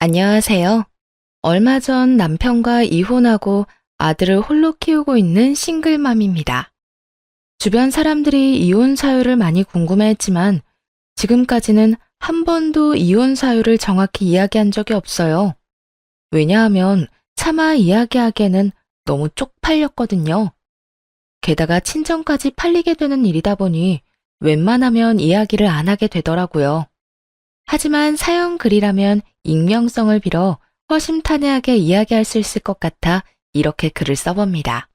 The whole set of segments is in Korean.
안녕하세요. 얼마 전 남편과 이혼하고 아들을 홀로 키우고 있는 싱글맘입니다. 주변 사람들이 이혼 사유를 많이 궁금해했지만 지금까지는 한 번도 이혼 사유를 정확히 이야기한 적이 없어요. 왜냐하면 차마 이야기하기에는 너무 쪽팔렸거든요. 게다가 친정까지 팔리게 되는 일이다 보니 웬만하면 이야기를 안 하게 되더라고요. 하지만 사연 글이라면 익명성을 빌어 허심탄회하게 이야기할 수 있을 것 같아 이렇게 글을 써봅니다.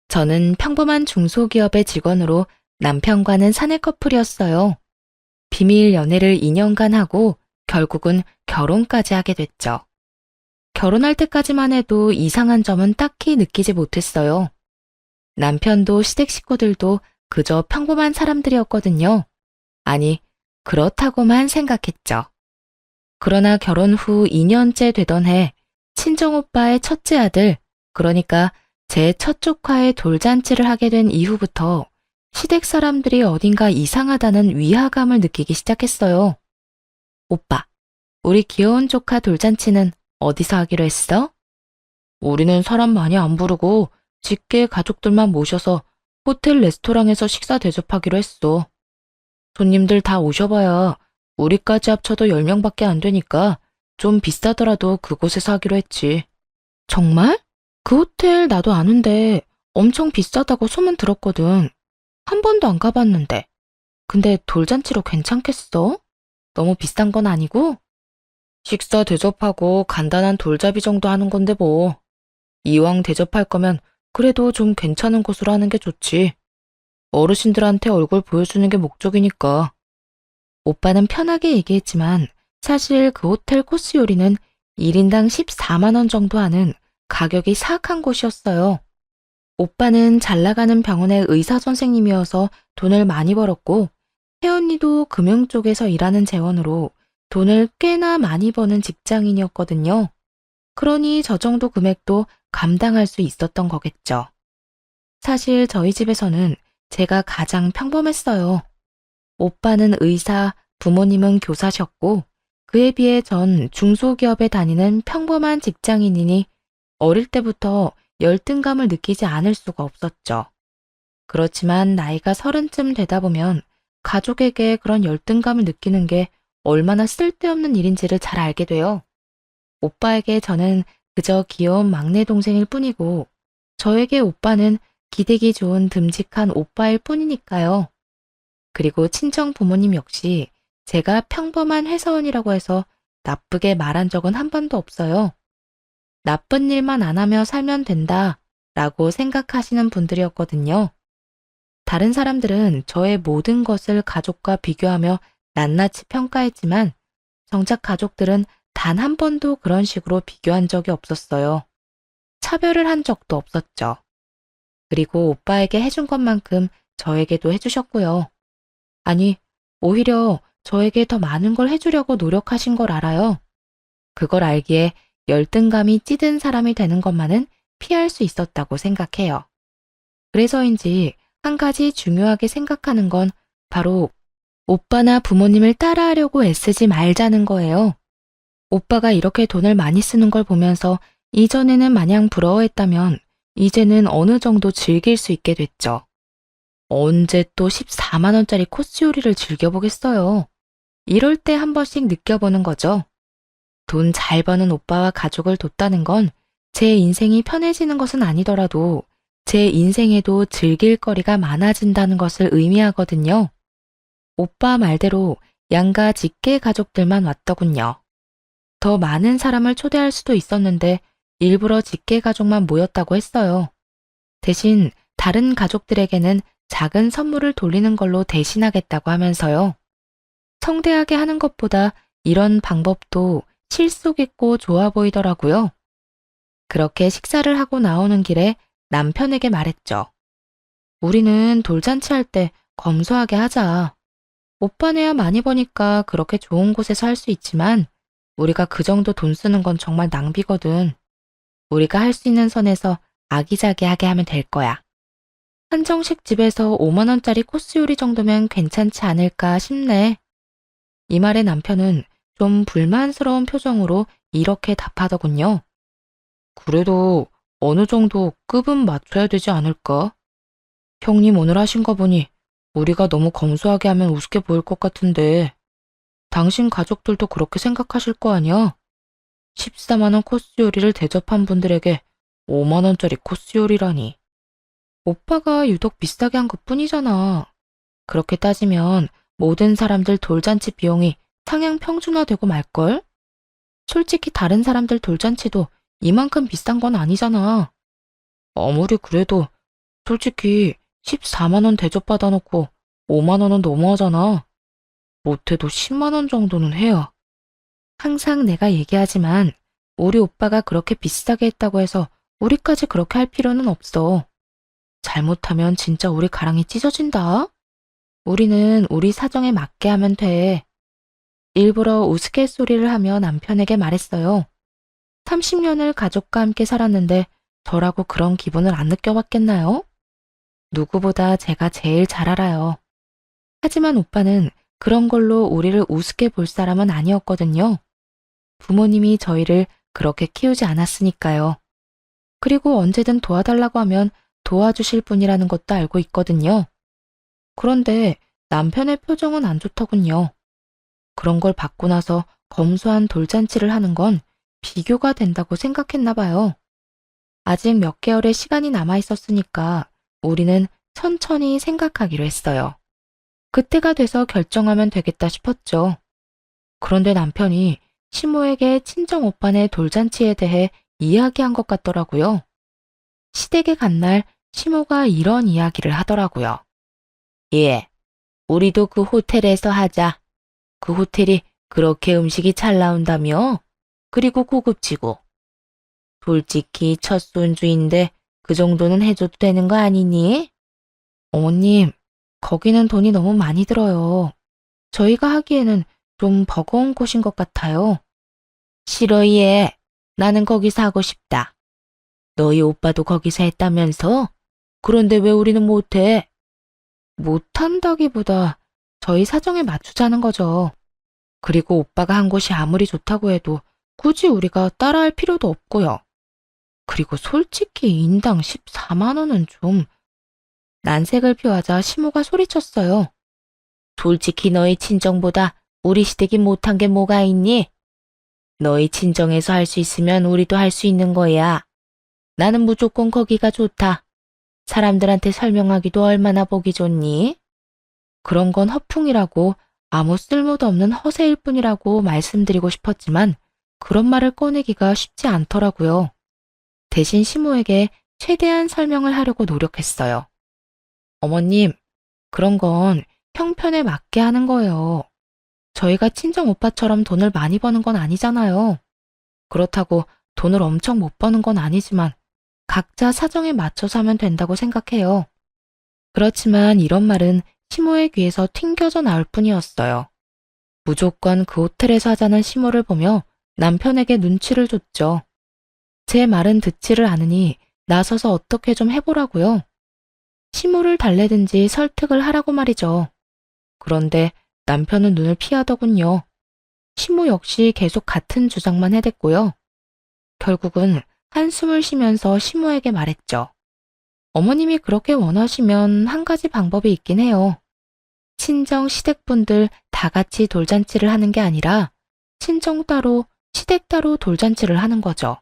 저는 평범한 중소기업의 직원으로 남편과는 사내 커플이었어요. 비밀 연애를 2년간 하고 결국은 결혼까지 하게 됐죠. 결혼할 때까지만 해도 이상한 점은 딱히 느끼지 못했어요. 남편도 시댁 식구들도 그저 평범한 사람들이었거든요. 아니, 그렇다고만 생각했죠. 그러나 결혼 후 2년째 되던 해 친정오빠의 첫째 아들, 그러니까 제 첫 조카의 돌잔치를 하게 된 이후부터 시댁 사람들이 어딘가 이상하다는 위화감을 느끼기 시작했어요. 오빠, 우리 귀여운 조카 돌잔치는 어디서 하기로 했어? 우리는 사람 많이 안 부르고 직계 가족들만 모셔서 호텔 레스토랑에서 식사 대접하기로 했어. 손님들 다 오셔봐야 우리까지 합쳐도 10명밖에 안 되니까 좀 비싸더라도 그곳에서 하기로 했지. 정말? 그 호텔 나도 아는데 엄청 비싸다고 소문 들었거든. 한 번도 안 가봤는데. 근데 돌잔치로 괜찮겠어? 너무 비싼 건 아니고? 식사 대접하고 간단한 돌잡이 정도 하는 건데 뭐. 이왕 대접할 거면 그래도 좀 괜찮은 곳으로 하는 게 좋지. 어르신들한테 얼굴 보여주는 게 목적이니까. 오빠는 편하게 얘기했지만 사실 그 호텔 코스 요리는 1인당 14만 원 정도 하는 가격이 사악한 곳이었어요. 오빠는 잘 나가는 병원의 의사 선생님이어서 돈을 많이 벌었고 혜언니도 금융 쪽에서 일하는 재원으로 돈을 꽤나 많이 버는 직장인이었거든요. 그러니 저 정도 금액도 감당할 수 있었던 거겠죠. 사실 저희 집에서는 제가 가장 평범했어요. 오빠는 의사, 부모님은 교사셨고 그에 비해 전 중소기업에 다니는 평범한 직장인이니 어릴 때부터 열등감을 느끼지 않을 수가 없었죠. 그렇지만 나이가 30쯤 되다 보면 가족에게 그런 열등감을 느끼는 게 얼마나 쓸데없는 일인지를 잘 알게 돼요. 오빠에게 저는 그저 귀여운 막내 동생일 뿐이고 저에게 오빠는 기대기 좋은 듬직한 오빠일 뿐이니까요. 그리고 친정 부모님 역시 제가 평범한 회사원이라고 해서 나쁘게 말한 적은 한 번도 없어요. 나쁜 일만 안 하며 살면 된다 라고 생각하시는 분들이었거든요. 다른 사람들은 저의 모든 것을 가족과 비교하며 낱낱이 평가했지만 정작 가족들은 단 한 번도 그런 식으로 비교한 적이 없었어요. 차별을 한 적도 없었죠. 그리고 오빠에게 해준 것만큼 저에게도 해주셨고요. 아니, 오히려 저에게 더 많은 걸 해주려고 노력하신 걸 알아요. 그걸 알기에 열등감이 찌든 사람이 되는 것만은 피할 수 있었다고 생각해요. 그래서인지 한 가지 중요하게 생각하는 건 바로 오빠나 부모님을 따라하려고 애쓰지 말자는 거예요. 오빠가 이렇게 돈을 많이 쓰는 걸 보면서 이전에는 마냥 부러워했다면 이제는 어느 정도 즐길 수 있게 됐죠. 언제 또 14만 원짜리 코스 요리를 즐겨보겠어요. 이럴 때 한 번씩 느껴보는 거죠. 돈 잘 버는 오빠와 가족을 뒀다는 건 제 인생이 편해지는 것은 아니더라도 제 인생에도 즐길 거리가 많아진다는 것을 의미하거든요. 오빠 말대로 양가 직계 가족들만 왔더군요. 더 많은 사람을 초대할 수도 있었는데 일부러 직계 가족만 모였다고 했어요. 대신 다른 가족들에게는 작은 선물을 돌리는 걸로 대신하겠다고 하면서요. 성대하게 하는 것보다 이런 방법도 실속 있고 좋아 보이더라고요. 그렇게 식사를 하고 나오는 길에 남편에게 말했죠. 우리는 돌잔치 할 때 검소하게 하자. 오빠네야 많이 버니까 그렇게 좋은 곳에서 할 수 있지만 우리가 그 정도 돈 쓰는 건 정말 낭비거든. 우리가 할 수 있는 선에서 아기자기하게 하면 될 거야. 한정식 집에서 5만 원짜리 코스 요리 정도면 괜찮지 않을까 싶네. 이 말에 남편은 좀 불만스러운 표정으로 이렇게 답하더군요. 그래도 어느 정도 급은 맞춰야 되지 않을까? 형님 오늘 하신 거 보니 우리가 너무 검소하게 하면 우습게 보일 것 같은데 당신 가족들도 그렇게 생각하실 거 아니야? 14만 원 코스 요리를 대접한 분들에게 5만 원짜리 코스 요리라니. 오빠가 유독 비싸게 한 것뿐이잖아. 그렇게 따지면 모든 사람들 돌잔치 비용이 상향 평준화되고 말걸? 솔직히 다른 사람들 돌잔치도 이만큼 비싼 건 아니잖아. 아무리 그래도 솔직히 14만 원 대접받아 놓고 5만 원은 너무하잖아. 못해도 10만 원 정도는 해야. 항상 내가 얘기하지만 우리 오빠가 그렇게 비싸게 했다고 해서 우리까지 그렇게 할 필요는 없어. 잘못하면 진짜 우리 가랑이 찢어진다. 우리는 우리 사정에 맞게 하면 돼. 일부러 우스갯소리를 하며 남편에게 말했어요. 30년을 가족과 함께 살았는데 저라고 그런 기분을 안 느껴봤겠나요? 누구보다 제가 제일 잘 알아요. 하지만 오빠는 그런 걸로 우리를 우습게 볼 사람은 아니었거든요. 부모님이 저희를 그렇게 키우지 않았으니까요. 그리고 언제든 도와달라고 하면 도와주실 분이라는 것도 알고 있거든요. 그런데 남편의 표정은 안 좋더군요. 그런 걸 받고 나서 검소한 돌잔치를 하는 건 비교가 된다고 생각했나 봐요. 아직 몇 개월의 시간이 남아 있었으니까 우리는 천천히 생각하기로 했어요. 그때가 돼서 결정하면 되겠다 싶었죠. 그런데 남편이 시모에게 친정 오빠네 돌잔치에 대해 이야기한 것 같더라고요. 시댁에 간 날 시모가 이런 이야기를 하더라고요. 예, 우리도 그 호텔에서 하자. 그 호텔이 그렇게 음식이 잘 나온다며? 그리고 고급지고. 솔직히 첫 손주인데 그 정도는 해줘도 되는 거 아니니? 어머님, 거기는 돈이 너무 많이 들어요. 저희가 하기에는 좀 버거운 곳인 것 같아요. 싫어, 얘. 나는 거기서 하고 싶다. 너희 오빠도 거기서 했다면서? 그런데 왜 우리는 못해? 못한다기보다 저희 사정에 맞추자는 거죠. 그리고 오빠가 한 곳이 아무리 좋다고 해도 굳이 우리가 따라할 필요도 없고요. 그리고 솔직히 인당 14만 원은 좀... 난색을 표하자 시모가 소리쳤어요. 솔직히 너희 친정보다 우리 시댁이 못한 게 뭐가 있니? 너희 친정에서 할 수 있으면 우리도 할 수 있는 거야. 나는 무조건 거기가 좋다. 사람들한테 설명하기도 얼마나 보기 좋니? 그런 건 허풍이라고 아무 쓸모도 없는 허세일 뿐이라고 말씀드리고 싶었지만 그런 말을 꺼내기가 쉽지 않더라고요. 대신 시모에게 최대한 설명을 하려고 노력했어요. 어머님, 그런 건 형편에 맞게 하는 거예요. 저희가 친정 오빠처럼 돈을 많이 버는 건 아니잖아요. 그렇다고 돈을 엄청 못 버는 건 아니지만 각자 사정에 맞춰서 하면 된다고 생각해요. 그렇지만 이런 말은 시모의 귀에서 튕겨져 나올 뿐이었어요. 무조건 그 호텔에서 하자는 시모를 보며 남편에게 눈치를 줬죠. 제 말은 듣지를 않으니 나서서 어떻게 좀 해보라고요. 시모를 달래든지 설득을 하라고 말이죠. 그런데 남편은 눈을 피하더군요. 시모 역시 계속 같은 주장만 해댔고요. 결국은 한숨을 쉬면서 시모에게 말했죠. 어머님이 그렇게 원하시면 한 가지 방법이 있긴 해요. 친정 시댁분들 다 같이 돌잔치를 하는 게 아니라 친정 따로, 시댁 따로 돌잔치를 하는 거죠.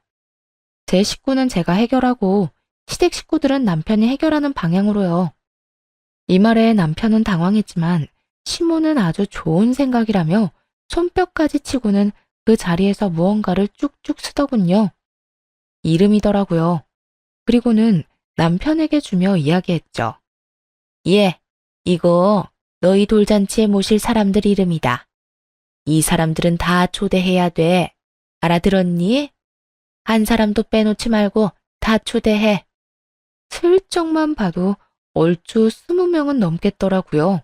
제 식구는 제가 해결하고 시댁 식구들은 남편이 해결하는 방향으로요. 이 말에 남편은 당황했지만 시모는 아주 좋은 생각이라며 손뼉까지 치고는 그 자리에서 무언가를 쭉쭉 쓰더군요. 이름이더라고요. 그리고는 남편에게 주며 이야기했죠. 예, 이거 너희 돌잔치에 모실 사람들 이름이다. 이 사람들은 다 초대해야 돼. 알아들었니? 한 사람도 빼놓지 말고 다 초대해. 슬쩍만 봐도 얼추 20명은 넘겠더라고요.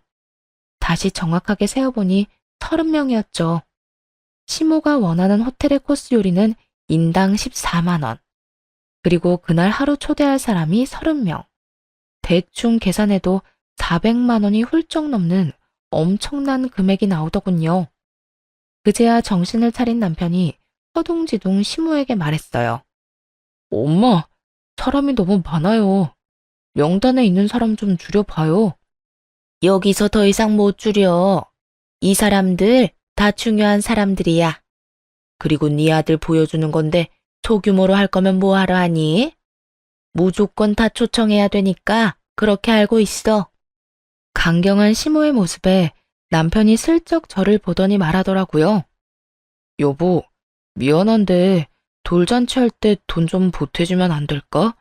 다시 정확하게 세어보니 30명이었죠. 시모가 원하는 호텔의 코스 요리는 인당 14만 원. 그리고 그날 하루 초대할 사람이 30명. 대충 계산해도 400만 원이 훌쩍 넘는 엄청난 금액이 나오더군요. 그제야 정신을 차린 남편이 허둥지둥 시모에게 말했어요. 엄마, 사람이 너무 많아요. 명단에 있는 사람 좀 줄여봐요. 여기서 더 이상 못 줄여. 이 사람들 다 중요한 사람들이야. 그리고 네 아들 보여주는 건데 소규모로 할 거면 뭐하러 하니? 무조건 다 초청해야 되니까 그렇게 알고 있어. 강경한 시모의 모습에 남편이 슬쩍 저를 보더니 말하더라고요. 여보, 미안한데 돌잔치 할 때 돈 좀 보태주면 안 될까?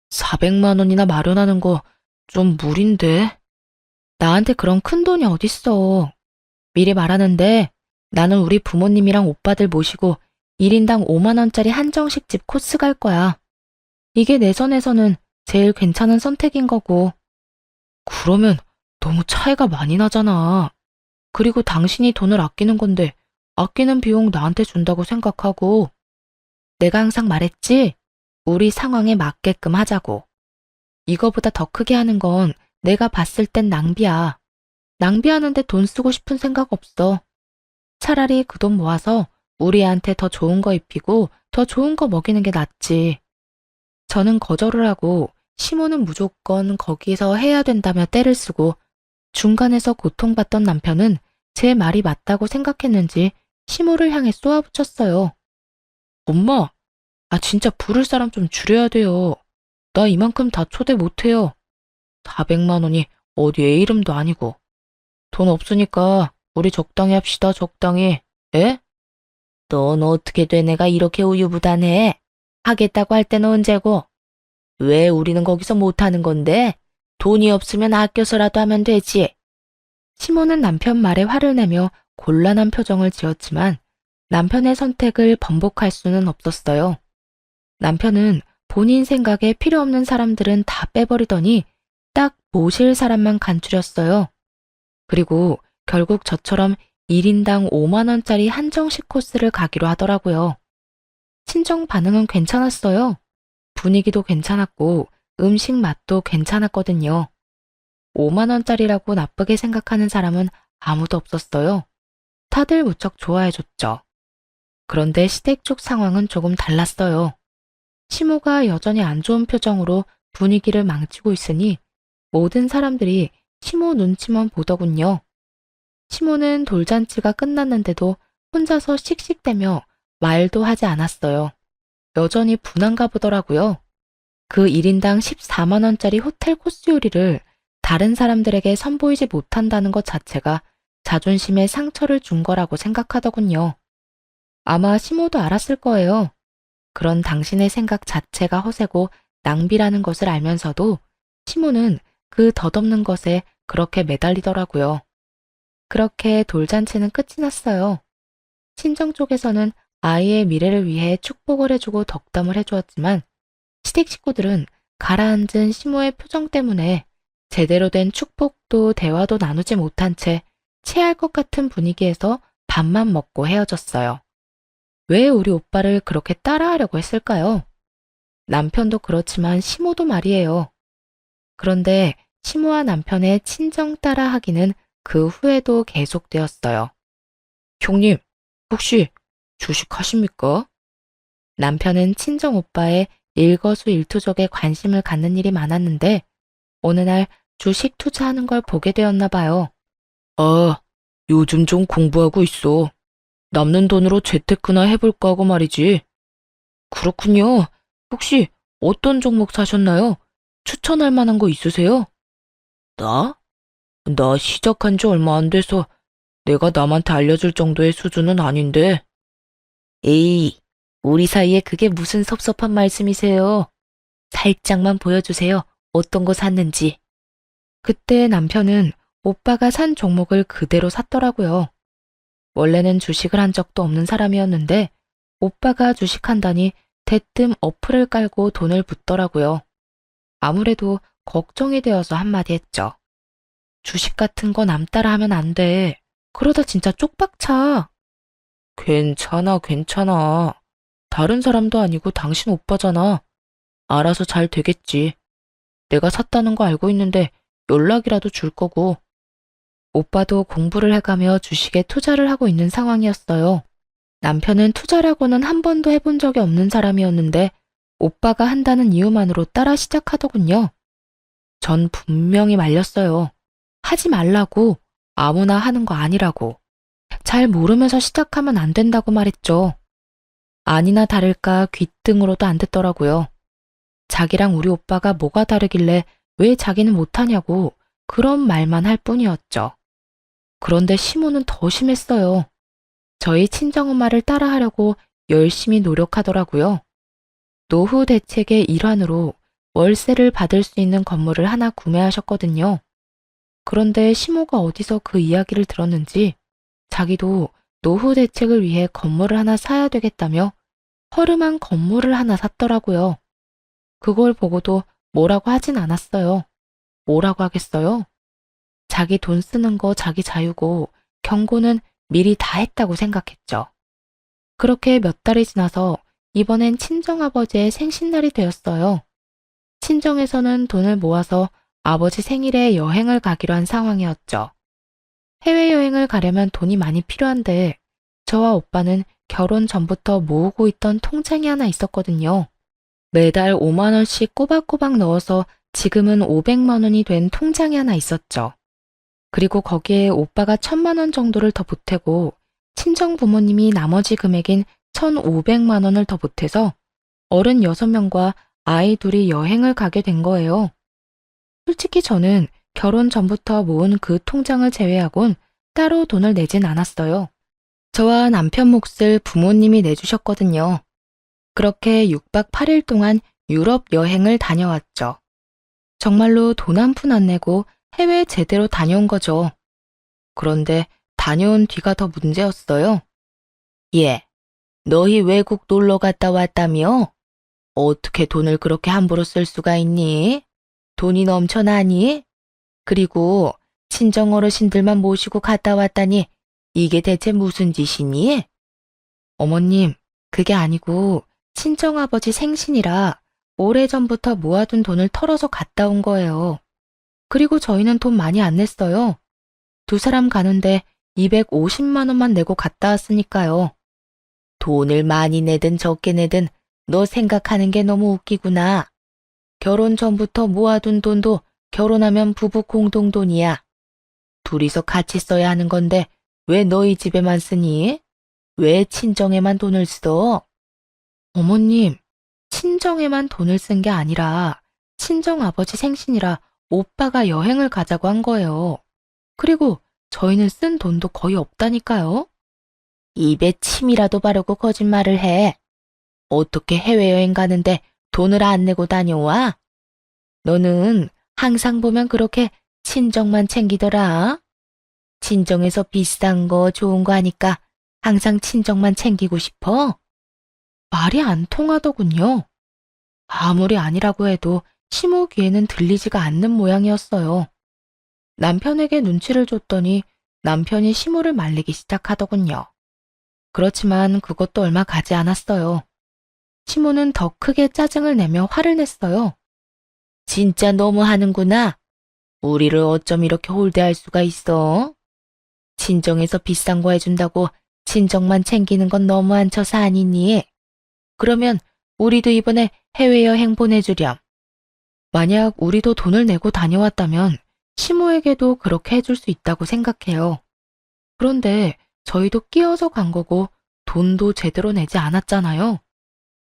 400만 원이나 마련하는 거 좀 무리인데. 나한테 그런 큰 돈이 어딨어. 미리 말하는데 나는 우리 부모님이랑 오빠들 모시고 1인당 5만 원짜리 한정식집 코스 갈 거야. 이게 내 선에서는 제일 괜찮은 선택인 거고. 그러면 너무 차이가 많이 나잖아. 그리고 당신이 돈을 아끼는 건데 아끼는 비용 나한테 준다고 생각하고. 내가 항상 말했지? 우리 상황에 맞게끔 하자고. 이거보다 더 크게 하는 건 내가 봤을 땐 낭비야. 낭비하는데 돈 쓰고 싶은 생각 없어. 차라리 그 돈 모아서 우리한테 더 좋은 거 입히고 더 좋은 거 먹이는 게 낫지. 저는 거절을 하고 시모는 무조건 거기서 해야 된다며 떼를 쓰고 중간에서 고통받던 남편은 제 말이 맞다고 생각했는지 시모를 향해 쏘아붙였어요. 엄마, 진짜 부를 사람 좀 줄여야 돼요. 나 이만큼 다 초대 못해요. 400만 원이 어디 애 이름도 아니고. 돈 없으니까 우리 적당히 합시다, 적당히. 에? 넌 어떻게 돼 내가 이렇게 우유부단해? 하겠다고 할 때는 언제고? 왜 우리는 거기서 못하는 건데? 돈이 없으면 아껴서라도 하면 되지. 시모는 남편 말에 화를 내며 곤란한 표정을 지었지만 남편의 선택을 번복할 수는 없었어요. 남편은 본인 생각에 필요 없는 사람들은 다 빼버리더니 딱 모실 사람만 간추렸어요. 그리고 결국 저처럼 1인당 5만 원짜리 한정식 코스를 가기로 하더라고요. 친정 반응은 괜찮았어요. 분위기도 괜찮았고 음식 맛도 괜찮았거든요. 5만 원짜리라고 나쁘게 생각하는 사람은 아무도 없었어요. 다들 무척 좋아해줬죠. 그런데 시댁 쪽 상황은 조금 달랐어요. 시모가 여전히 안 좋은 표정으로 분위기를 망치고 있으니 모든 사람들이 시모 눈치만 보더군요. 시모는 돌잔치가 끝났는데도 혼자서 씩씩대며 말도 하지 않았어요. 여전히 분한가 보더라고요. 그 1인당 14만 원짜리 호텔 코스 요리를 다른 사람들에게 선보이지 못한다는 것 자체가 자존심에 상처를 준 거라고 생각하더군요. 아마 시모도 알았을 거예요. 그런 당신의 생각 자체가 허세고 낭비라는 것을 알면서도 시모는 그 덧없는 것에 그렇게 매달리더라고요. 그렇게 돌잔치는 끝이 났어요. 친정 쪽에서는 아이의 미래를 위해 축복을 해주고 덕담을 해주었지만 시댁 식구들은 가라앉은 시모의 표정 때문에 제대로 된 축복도 대화도 나누지 못한 채 체할 것 같은 분위기에서 밥만 먹고 헤어졌어요. 왜 우리 오빠를 그렇게 따라하려고 했을까요? 남편도 그렇지만 시모도 말이에요. 그런데 시모와 남편의 친정 따라하기는 그 후에도 계속되었어요. 형님, 혹시 주식하십니까? 남편은 친정 오빠의 일거수일투족에 관심을 갖는 일이 많았는데 어느 날 주식 투자하는 걸 보게 되었나 봐요. 요즘 좀 공부하고 있어. 남는 돈으로 재테크나 해볼까 하고 말이지. 그렇군요. 혹시 어떤 종목 사셨나요? 추천할 만한 거 있으세요? 나? 나 시작한 지 얼마 안 돼서 내가 남한테 알려줄 정도의 수준은 아닌데. 에이, 우리 사이에 그게 무슨 섭섭한 말씀이세요? 살짝만 보여주세요. 어떤 거 샀는지. 그때 남편은 오빠가 산 종목을 그대로 샀더라고요. 원래는 주식을 한 적도 없는 사람이었는데 오빠가 주식한다니 대뜸 어플을 깔고 돈을 붓더라고요. 아무래도 걱정이 되어서 한마디 했죠. 주식 같은 거 남 따라 하면 안 돼. 그러다 진짜 쪽박차. 괜찮아, 괜찮아. 다른 사람도 아니고 당신 오빠잖아. 알아서 잘 되겠지. 내가 샀다는 거 알고 있는데 연락이라도 줄 거고. 오빠도 공부를 해가며 주식에 투자를 하고 있는 상황이었어요. 남편은 투자라고는 한 번도 해본 적이 없는 사람이었는데 오빠가 한다는 이유만으로 따라 시작하더군요. 전 분명히 말렸어요. 하지 말라고, 아무나 하는 거 아니라고. 잘 모르면서 시작하면 안 된다고 말했죠. 아니나 다를까 귓등으로도 안 듣더라고요. 자기랑 우리 오빠가 뭐가 다르길래 왜 자기는 못하냐고 그런 말만 할 뿐이었죠. 그런데 시모는 더 심했어요. 저희 친정엄마를 따라하려고 열심히 노력하더라고요. 노후 대책의 일환으로 월세를 받을 수 있는 건물을 하나 구매하셨거든요. 그런데 시모가 어디서 그 이야기를 들었는지 자기도 노후 대책을 위해 건물을 하나 사야 되겠다며 허름한 건물을 하나 샀더라고요. 그걸 보고도 뭐라고 하진 않았어요. 뭐라고 하겠어요? 자기 돈 쓰는 거 자기 자유고 경고는 미리 다 했다고 생각했죠. 그렇게 몇 달이 지나서 이번엔 친정아버지의 생신날이 되었어요. 친정에서는 돈을 모아서 아버지 생일에 여행을 가기로 한 상황이었죠. 해외여행을 가려면 돈이 많이 필요한데 저와 오빠는 결혼 전부터 모으고 있던 통장이 하나 있었거든요. 매달 5만 원씩 꼬박꼬박 넣어서 지금은 500만 원이 된 통장이 하나 있었죠. 그리고 거기에 오빠가 1000만 원 정도를 더 보태고 친정 부모님이 나머지 금액인 1500만 원을 더 보태서 어른 6명과 아이 둘이 여행을 가게 된 거예요. 솔직히 저는 결혼 전부터 모은 그 통장을 제외하곤 따로 돈을 내진 않았어요. 저와 남편 몫을 부모님이 내주셨거든요. 그렇게 6박 8일 동안 유럽 여행을 다녀왔죠. 정말로 돈 한 푼 안 내고 해외 제대로 다녀온 거죠. 그런데 다녀온 뒤가 더 문제였어요. 예, 너희 외국 놀러 갔다 왔다며? 어떻게 돈을 그렇게 함부로 쓸 수가 있니? 돈이 넘쳐나니? 그리고 친정 어르신들만 모시고 갔다 왔다니 이게 대체 무슨 짓이니? 어머님, 그게 아니고 친정아버지 생신이라 오래전부터 모아둔 돈을 털어서 갔다 온 거예요. 그리고 저희는 돈 많이 안 냈어요. 두 사람 가는데 250만 원만 내고 갔다 왔으니까요. 돈을 많이 내든 적게 내든 너 생각하는 게 너무 웃기구나. 결혼 전부터 모아둔 돈도 결혼하면 부부 공동돈이야. 둘이서 같이 써야 하는 건데 왜 너희 집에만 쓰니? 왜 친정에만 돈을 써? 어머님, 친정에만 돈을 쓴 게 아니라 친정 아버지 생신이라 오빠가 여행을 가자고 한 거예요. 그리고 저희는 쓴 돈도 거의 없다니까요. 입에 침이라도 바르고 거짓말을 해. 어떻게 해외여행 가는데 돈을 안 내고 다녀와? 너는 항상 보면 그렇게 친정만 챙기더라. 친정에서 비싼 거 좋은 거 하니까 항상 친정만 챙기고 싶어? 말이 안 통하더군요. 아무리 아니라고 해도 시모 귀에는 들리지가 않는 모양이었어요. 남편에게 눈치를 줬더니 남편이 시모를 말리기 시작하더군요. 그렇지만 그것도 얼마 가지 않았어요. 시모는 더 크게 짜증을 내며 화를 냈어요. 진짜 너무 하는구나. 우리를 어쩜 이렇게 홀대할 수가 있어? 친정에서 비싼 거 해준다고 친정만 챙기는 건 너무 안 쳐서 아니니? 그러면 우리도 이번에 해외여행 보내주렴. 만약 우리도 돈을 내고 다녀왔다면 시모에게도 그렇게 해줄 수 있다고 생각해요. 그런데 저희도 끼어서 간 거고 돈도 제대로 내지 않았잖아요.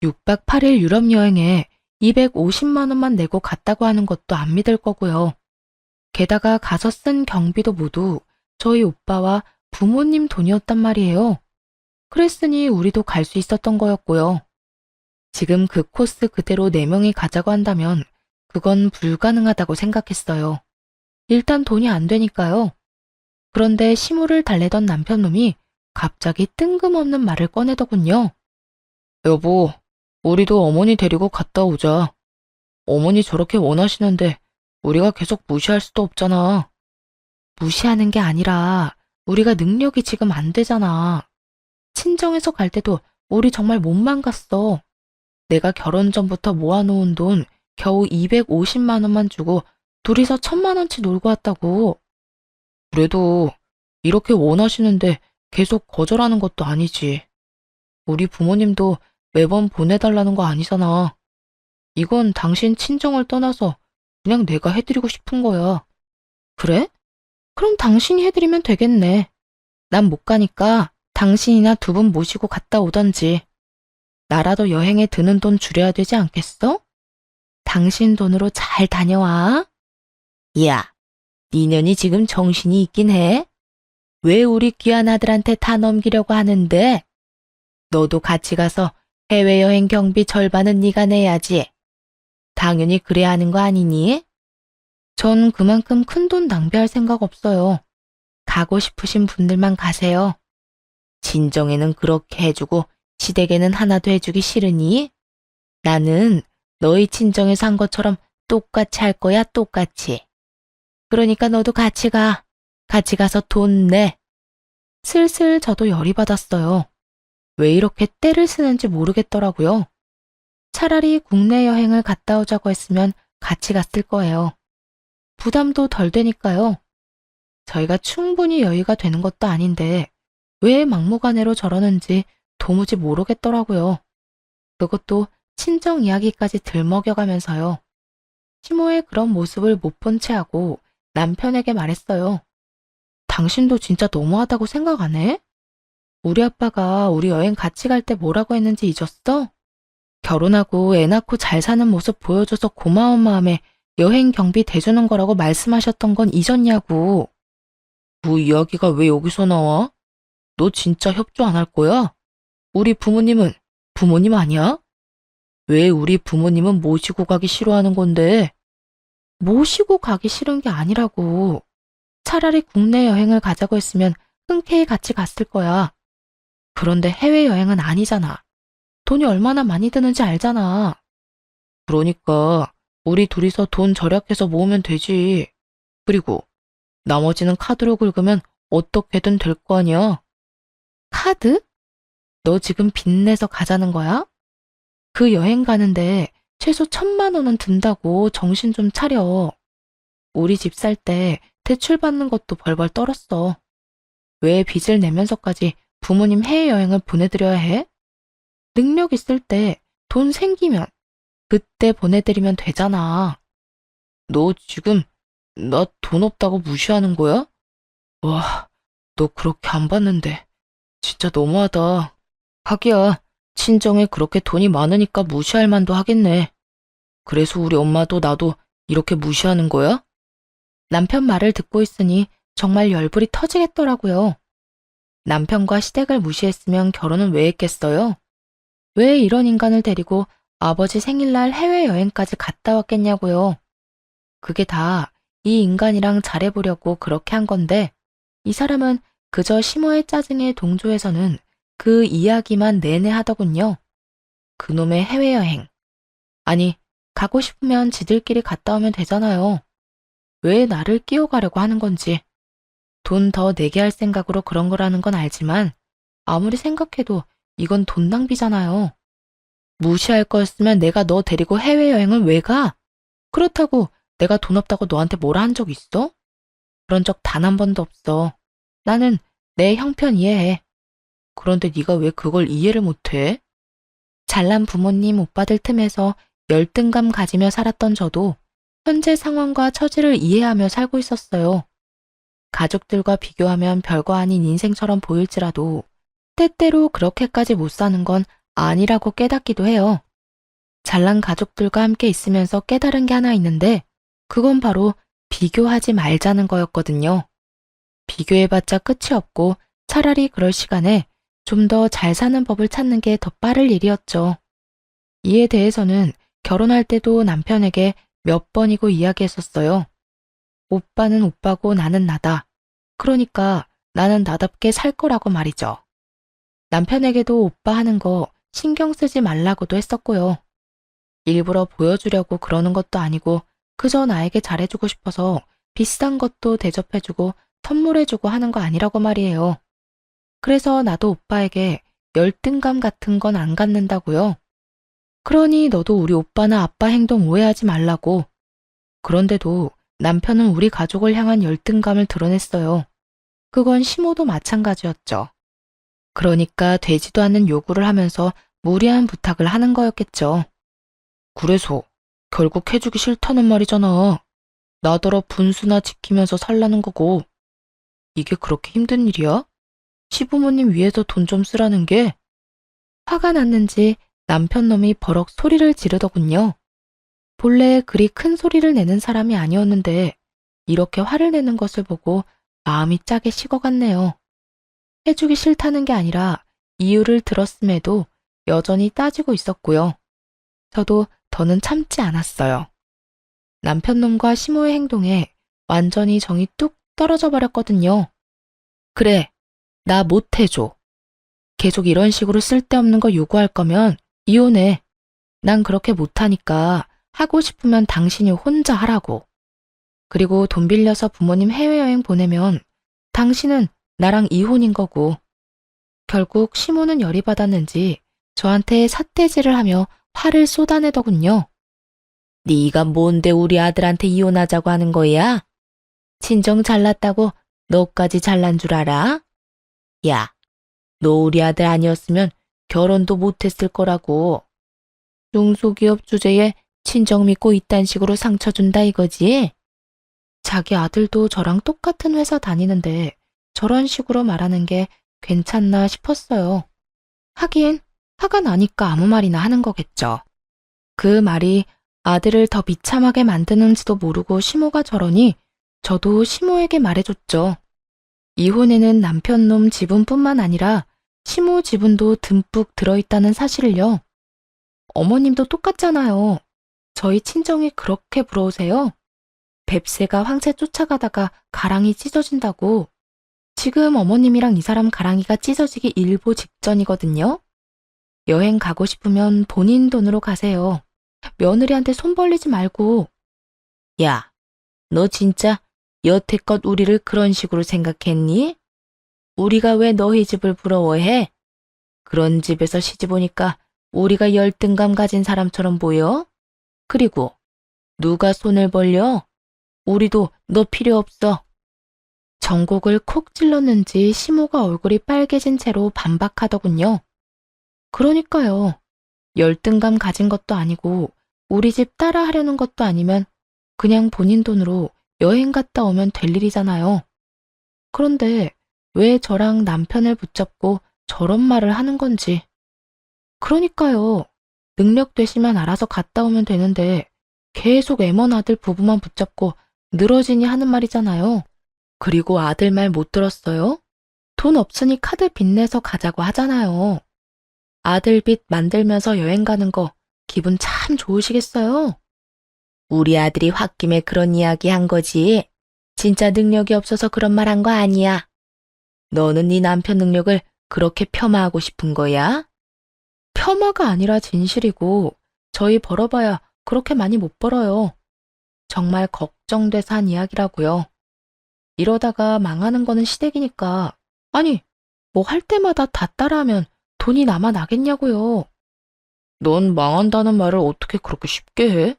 6박 8일 유럽 여행에 250만 원만 내고 갔다고 하는 것도 안 믿을 거고요. 게다가 가서 쓴 경비도 모두 저희 오빠와 부모님 돈이었단 말이에요. 그랬으니 우리도 갈 수 있었던 거였고요. 지금 그 코스 그대로 4명이 가자고 한다면 그건 불가능하다고 생각했어요. 일단 돈이 안 되니까요. 그런데 시무를 달래던 남편놈이 갑자기 뜬금없는 말을 꺼내더군요. 여보, 우리도 어머니 데리고 갔다 오자. 어머니 저렇게 원하시는데 우리가 계속 무시할 수도 없잖아. 무시하는 게 아니라 우리가 능력이 지금 안 되잖아. 친정에서 갈 때도 우리 정말 못만 갔어. 내가 결혼 전부터 모아놓은 돈 겨우 250만 원만 주고 둘이서 1000만 원치 놀고 왔다고. 그래도 이렇게 원하시는데 계속 거절하는 것도 아니지. 우리 부모님도 매번 보내달라는 거 아니잖아. 이건 당신 친정을 떠나서 그냥 내가 해드리고 싶은 거야. 그래? 그럼 당신이 해드리면 되겠네. 난 못 가니까 당신이나 두 분 모시고 갔다 오던지. 나라도 여행에 드는 돈 줄여야 되지 않겠어? 당신 돈으로 잘 다녀와. 야, 니년이 지금 정신이 있긴 해? 왜 우리 귀한 아들한테 다 넘기려고 하는데? 너도 같이 가서 해외여행 경비 절반은 네가 내야지. 당연히 그래야 하는 거 아니니? 전 그만큼 큰 돈 낭비할 생각 없어요. 가고 싶으신 분들만 가세요. 친정에는 그렇게 해주고 시댁에는 하나도 해주기 싫으니? 나는 너희 친정에서 한 것처럼 똑같이 할 거야, 똑같이. 그러니까 너도 같이 가. 같이 가서 돈 내. 슬슬 저도 열이 받았어요. 왜 이렇게 떼를 쓰는지 모르겠더라고요. 차라리 국내 여행을 갔다 오자고 했으면 같이 갔을 거예요. 부담도 덜 되니까요. 저희가 충분히 여유가 되는 것도 아닌데 왜 막무가내로 저러는지 도무지 모르겠더라고요. 그것도 친정 이야기까지 들먹여가면서요. 시모의 그런 모습을 못 본 채 하고 남편에게 말했어요. 당신도 진짜 너무하다고 생각 안 해? 우리 아빠가 우리 여행 같이 갈 때 뭐라고 했는지 잊었어? 결혼하고 애 낳고 잘 사는 모습 보여줘서 고마운 마음에 여행 경비 대주는 거라고 말씀하셨던 건 잊었냐고. 뭐 이야기가 왜 여기서 나와? 너 진짜 협조 안 할 거야? 우리 부모님은 부모님 아니야? 왜 우리 부모님은 모시고 가기 싫어하는 건데? 모시고 가기 싫은 게 아니라고. 차라리 국내 여행을 가자고 했으면 흔쾌히 같이 갔을 거야. 그런데 해외여행은 아니잖아. 돈이 얼마나 많이 드는지 알잖아. 그러니까 우리 둘이서 돈 절약해서 모으면 되지. 그리고 나머지는 카드로 긁으면 어떻게든 될 거 아니야. 카드? 너 지금 빚내서 가자는 거야? 그 여행 가는데 최소 1,000만 원은 든다고 정신 좀 차려. 우리 집 살 때 대출 받는 것도 벌벌 떨었어. 왜 빚을 내면서까지 부모님 해외여행을 보내드려야 해? 능력 있을 때 돈 생기면 그때 보내드리면 되잖아. 너 지금 나 돈 없다고 무시하는 거야? 와, 너 그렇게 안 받는데 진짜 너무하다. 하기야, 친정에 그렇게 돈이 많으니까 무시할 만도 하겠네. 그래서 우리 엄마도 나도 이렇게 무시하는 거야? 남편 말을 듣고 있으니 정말 열불이 터지겠더라고요. 남편과 시댁을 무시했으면 결혼은 왜 했겠어요? 왜 이런 인간을 데리고 아버지 생일날 해외여행까지 갔다 왔겠냐고요. 그게 다 이 인간이랑 잘해보려고 그렇게 한 건데 이 사람은 그저 심호의 짜증에 동조해서는 그 이야기만 내내 하더군요. 그놈의 해외여행. 아니, 가고 싶으면 지들끼리 갔다 오면 되잖아요. 왜 나를 끼워가려고 하는 건지. 돈 더 내게 할 생각으로 그런 거라는 건 알지만 아무리 생각해도 이건 돈 낭비잖아요. 무시할 거였으면 내가 너 데리고 해외여행을 왜 가? 그렇다고 내가 돈 없다고 너한테 뭐라 한 적 있어? 그런 적 단 한 번도 없어. 나는 내 형편 이해해. 그런데 네가 왜 그걸 이해를 못해? 잘난 부모님 오빠들 틈에서 열등감 가지며 살았던 저도 현재 상황과 처지를 이해하며 살고 있었어요. 가족들과 비교하면 별거 아닌 인생처럼 보일지라도 때때로 그렇게까지 못 사는 건 아니라고 깨닫기도 해요. 잘난 가족들과 함께 있으면서 깨달은 게 하나 있는데 그건 바로 비교하지 말자는 거였거든요. 비교해봤자 끝이 없고 차라리 그럴 시간에 좀 더 잘 사는 법을 찾는 게 더 빠를 일이었죠. 이에 대해서는 결혼할 때도 남편에게 몇 번이고 이야기했었어요. 오빠는 오빠고 나는 나다. 그러니까 나는 나답게 살 거라고 말이죠. 남편에게도 오빠 하는 거 신경 쓰지 말라고도 했었고요. 일부러 보여주려고 그러는 것도 아니고 그저 나에게 잘해주고 싶어서 비싼 것도 대접해주고 선물해주고 하는 거 아니라고 말이에요. 그래서 나도 오빠에게 열등감 같은 건 안 갖는다고요. 그러니 너도 우리 오빠나 아빠 행동 오해하지 말라고. 그런데도 남편은 우리 가족을 향한 열등감을 드러냈어요. 그건 시모도 마찬가지였죠. 그러니까 되지도 않는 요구를 하면서 무리한 부탁을 하는 거였겠죠. 그래서 결국 해주기 싫다는 말이잖아. 나더러 분수나 지키면서 살라는 거고. 이게 그렇게 힘든 일이야? 시부모님 위해서 돈 좀 쓰라는 게? 화가 났는지 남편 놈이 버럭 소리를 지르더군요. 본래 그리 큰 소리를 내는 사람이 아니었는데 이렇게 화를 내는 것을 보고 마음이 짜게 식어갔네요. 해주기 싫다는 게 아니라 이유를 들었음에도 여전히 따지고 있었고요. 저도 더는 참지 않았어요. 남편 놈과 시모의 행동에 완전히 정이 뚝 떨어져 버렸거든요. 그래, 나 못해줘. 계속 이런 식으로 쓸데없는 거 요구할 거면 이혼해. 난 그렇게 못하니까 하고 싶으면 당신이 혼자 하라고. 그리고 돈 빌려서 부모님 해외여행 보내면 당신은 나랑 이혼인 거고. 결국 시모는 열이 받았는지 저한테 삿대질을 하며 화를 쏟아내더군요. 네가 뭔데 우리 아들한테 이혼하자고 하는 거야? 친정 잘났다고 너까지 잘난 줄 알아? 야, 너 우리 아들 아니었으면 결혼도 못했을 거라고. 중소기업 주제에 친정 믿고 이딴 식으로 상처 준다 이거지? 자기 아들도 저랑 똑같은 회사 다니는데 저런 식으로 말하는 게 괜찮나 싶었어요. 하긴 화가 나니까 아무 말이나 하는 거겠죠. 그 말이 아들을 더 비참하게 만드는지도 모르고 시모가 저러니 저도 시모에게 말해줬죠. 이혼에는 남편놈 지분뿐만 아니라 시모 지분도 듬뿍 들어있다는 사실을요. 어머님도 똑같잖아요. 저희 친정이 그렇게 부러우세요? 뱁새가 황새 쫓아가다가 가랑이 찢어진다고. 지금 어머님이랑 이 사람 가랑이가 찢어지기 일보 직전이거든요. 여행 가고 싶으면 본인 돈으로 가세요. 며느리한테 손 벌리지 말고. 야, 너 진짜 여태껏 우리를 그런 식으로 생각했니? 우리가 왜 너희 집을 부러워해? 그런 집에서 시집 오니까 우리가 열등감 가진 사람처럼 보여? 그리고 누가 손을 벌려? 우리도 너 필요 없어. 전곡을 콕 찔렀는지 시모가 얼굴이 빨개진 채로 반박하더군요. 그러니까요. 열등감 가진 것도 아니고 우리 집 따라 하려는 것도 아니면 그냥 본인 돈으로 여행 갔다 오면 될 일이잖아요. 그런데 왜 저랑 남편을 붙잡고 저런 말을 하는 건지. 그러니까요. 능력 되시면 알아서 갔다 오면 되는데 계속 애먼 아들 부부만 붙잡고 늘어지니 하는 말이잖아요. 그리고 아들 말 못 들었어요? 돈 없으니 카드 빚내서 가자고 하잖아요. 아들 빚 만들면서 여행 가는 거 기분 참 좋으시겠어요? 우리 아들이 홧김에 그런 이야기 한 거지. 진짜 능력이 없어서 그런 말 한 거 아니야. 너는 네 남편 능력을 그렇게 폄하하고 싶은 거야? 폄하가 아니라 진실이고 저희 벌어봐야 그렇게 많이 못 벌어요. 정말 걱정돼서 한 이야기라고요. 이러다가 망하는 거는 시댁이니까. 아니, 뭐 할 때마다 다 따라하면 돈이 남아 나겠냐고요. 넌 망한다는 말을 어떻게 그렇게 쉽게 해?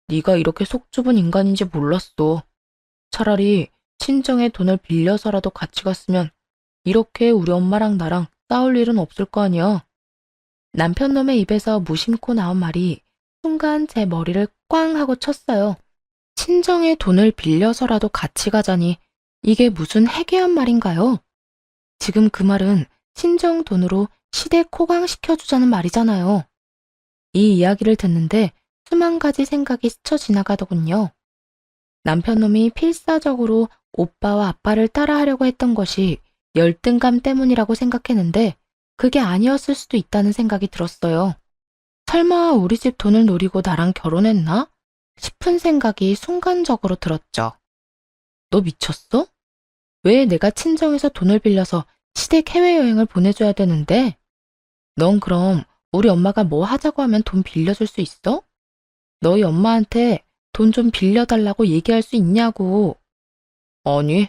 네가 이렇게 속 좁은 인간인지 몰랐어. 차라리 친정에 돈을 빌려서라도 같이 갔으면 이렇게 우리 엄마랑 나랑 싸울 일은 없을 거 아니야. 남편 놈의 입에서 무심코 나온 말이 순간 제 머리를 꽝 하고 쳤어요. 친정에 돈을 빌려서라도 같이 가자니 이게 무슨 해괴한 말인가요? 지금 그 말은 친정 돈으로 시댁 호강시켜주자는 말이잖아요. 이 이야기를 듣는데 수만 가지 생각이 스쳐 지나가더군요. 남편놈이 필사적으로 오빠와 아빠를 따라하려고 했던 것이 열등감 때문이라고 생각했는데 그게 아니었을 수도 있다는 생각이 들었어요. 설마 우리 집 돈을 노리고 나랑 결혼했나? 싶은 생각이 순간적으로 들었죠. 너 미쳤어? 왜 내가 친정에서 돈을 빌려서 시댁 해외여행을 보내줘야 되는데? 넌 그럼 우리 엄마가 뭐 하자고 하면 돈 빌려줄 수 있어? 너희 엄마한테 돈 좀 빌려달라고 얘기할 수 있냐고. 아니,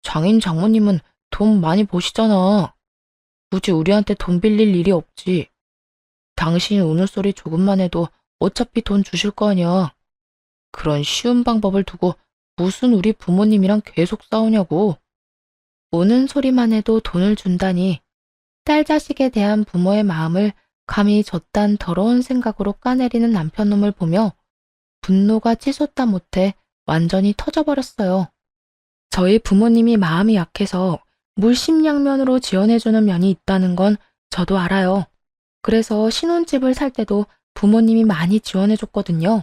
장인 장모님은 돈 많이 버시잖아. 굳이 우리한테 돈 빌릴 일이 없지. 당신 우는 소리 조금만 해도 어차피 돈 주실 거 아니야. 그런 쉬운 방법을 두고 무슨 우리 부모님이랑 계속 싸우냐고. 우는 소리만 해도 돈을 준다니. 딸 자식에 대한 부모의 마음을 감히 저딴 더러운 생각으로 까내리는 남편놈을 보며 분노가 치솟다 못해 완전히 터져버렸어요. 저희 부모님이 마음이 약해서 물심양면으로 지원해주는 면이 있다는 건 저도 알아요. 그래서 신혼집을 살 때도 부모님이 많이 지원해줬거든요.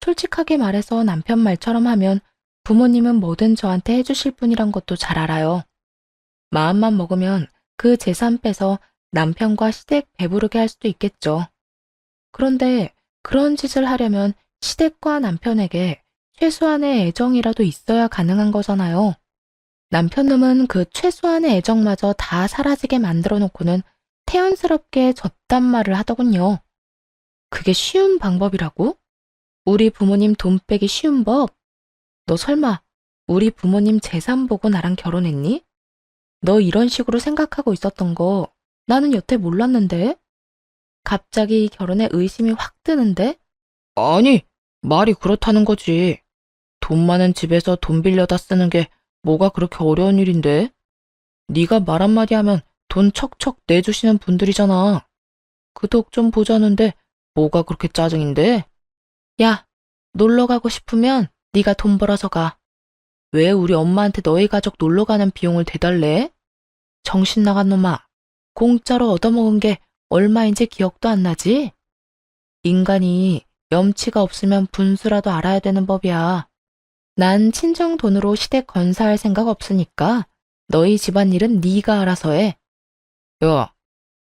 솔직하게 말해서 남편 말처럼 하면 부모님은 뭐든 저한테 해주실 분이란 것도 잘 알아요. 마음만 먹으면 그 재산 빼서 남편과 시댁 배부르게 할 수도 있겠죠. 그런데 그런 짓을 하려면 시댁과 남편에게 최소한의 애정이라도 있어야 가능한 거잖아요. 남편놈은 그 최소한의 애정마저 다 사라지게 만들어 놓고는 태연스럽게 저딴 말을 하더군요. 그게 쉬운 방법이라고? 우리 부모님 돈 빼기 쉬운 법? 너 설마 우리 부모님 재산 보고 나랑 결혼했니? 너 이런 식으로 생각하고 있었던 거 나는 여태 몰랐는데? 갑자기 결혼에 의심이 확 드는데? 아니, 말이 그렇다는 거지. 돈 많은 집에서 돈 빌려다 쓰는 게 뭐가 그렇게 어려운 일인데? 네가 말 한마디 하면 돈 척척 내주시는 분들이잖아. 그 덕 좀 보자는데 뭐가 그렇게 짜증인데? 야, 놀러 가고 싶으면 네가 돈 벌어서 가. 왜 우리 엄마한테 너희 가족 놀러 가는 비용을 대달래? 정신 나간 놈아. 공짜로 얻어먹은 게 얼마인지 기억도 안 나지? 인간이 염치가 없으면 분수라도 알아야 되는 법이야. 난 친정 돈으로 시댁 건사할 생각 없으니까 너희 집안일은 네가 알아서 해. 야,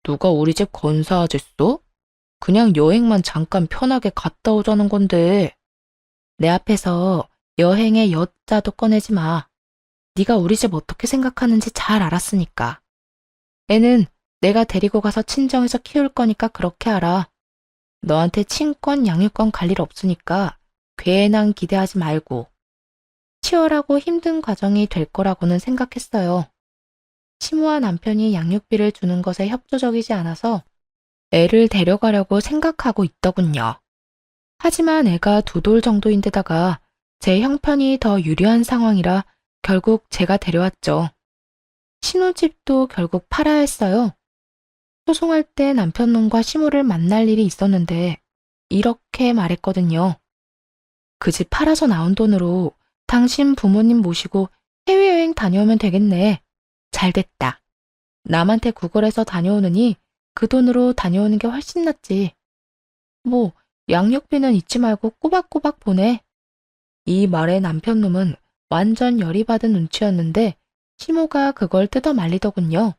누가 우리 집 건사하겠어? 그냥 여행만 잠깐 편하게 갔다 오자는 건데. 내 앞에서 여행의 여자도 꺼내지 마. 네가 우리 집 어떻게 생각하는지 잘 알았으니까. 애는 내가 데리고 가서 친정에서 키울 거니까 그렇게 알아. 너한테 친권, 양육권 갈 일 없으니까 괜한 기대하지 말고. 치열하고 힘든 과정이 될 거라고는 생각했어요. 시모와 남편이 양육비를 주는 것에 협조적이지 않아서 애를 데려가려고 생각하고 있더군요. 하지만 애가 2돌 정도인데다가 제 형편이 더 유리한 상황이라 결국 제가 데려왔죠. 신혼집도 결국 팔아야 했어요. 소송할 때 남편놈과 시모를 만날 일이 있었는데 이렇게 말했거든요. 그 집 팔아서 나온 돈으로 당신 부모님 모시고 해외여행 다녀오면 되겠네. 잘됐다. 남한테 구걸해서 다녀오느니 그 돈으로 다녀오는 게 훨씬 낫지. 뭐 양육비는 잊지 말고 꼬박꼬박 보내. 이 말에 남편놈은 완전 열이 받은 눈치였는데 시모가 그걸 뜯어 말리더군요.